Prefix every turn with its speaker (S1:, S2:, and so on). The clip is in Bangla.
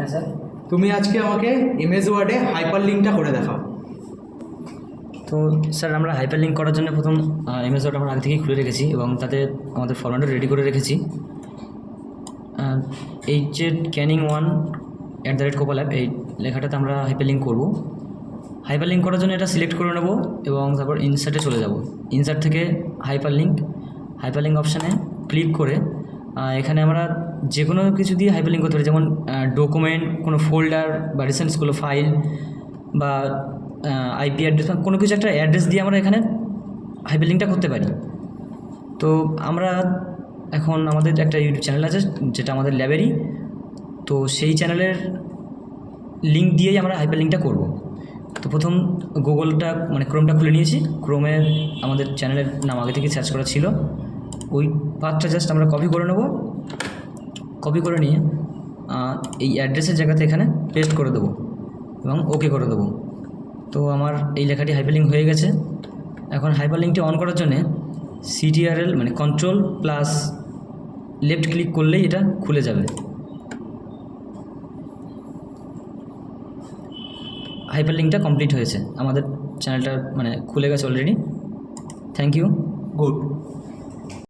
S1: হ্যাঁ স্যার।
S2: তুমি আজকে আমাকে ইমেজ ওয়ার্ডে হাইপার লিঙ্কটা করে দেখাও।
S1: তো স্যার আমরা হাইপার লিঙ্ক করার জন্য প্রথম এমএস ওয়ার্ড আমরা আগে থেকেই খুলে রেখেছি এবং তাতে আমাদের ফরম্যাটও রেডি করে রেখেছি। HZ_Canning1@Copal_App এই লেখাটাতে আমরা হাইপার লিঙ্ক করবো। হাইপার লিঙ্ক করার জন্য এটা সিলেক্ট করে নেব এবং তারপর ইনসার্টে চলে যাব। ইনসার্ট থেকে হাইপার লিঙ্ক অপশানে ক্লিক করে এখানে আমরা যে কোনো কিছু দিয়ে হাইপার লিঙ্ক করতে পারি, যেমন ডকুমেন্ট, কোনো ফোল্ডার বা রিসেন্টসগুলো ফাইল বা আইপি অ্যাড্রেস, কোনো কিছু একটা অ্যাড্রেস দিয়ে আমরা এখানে হাইপার লিঙ্কটা করতে পারি। তো আমরা এখন আমাদের একটা ইউটিউব চ্যানেল আছে যেটা আমাদের ল্যাবেরই, তো সেই চ্যানেলের লিঙ্ক দিয়েই আমরা হাইপার লিঙ্কটা করবো। তো প্রথম গুগলটা মানে ক্রোমটা খুলে নিয়েছি। ক্রোমে আমাদের চ্যানেলের নাম আগে থেকে সার্চ করা ছিল, ওই পাথটা জাস্ট আমরা কপি করে নেব। কপি করে নিয়ে এই অ্যাড্রেসের জায়গাতে এখানে পেস্ট করে দেবো এবং ওকে করে দেবো। তো আমার এই লেখাটি হাইপারলিঙ্ক হয়ে গেছে। এখন হাইপারলিঙ্কটি অন করার জন্যে CTRL মানে কন্ট্রোল প্লাস লেফট ক্লিক করলেই এটা খুলে যাবে। হাইপারলিঙ্কটা কমপ্লিট হয়েছে, আমাদের চ্যানেলটা মানে খুলে গেছে অলরেডি। Thank you.
S2: গুড।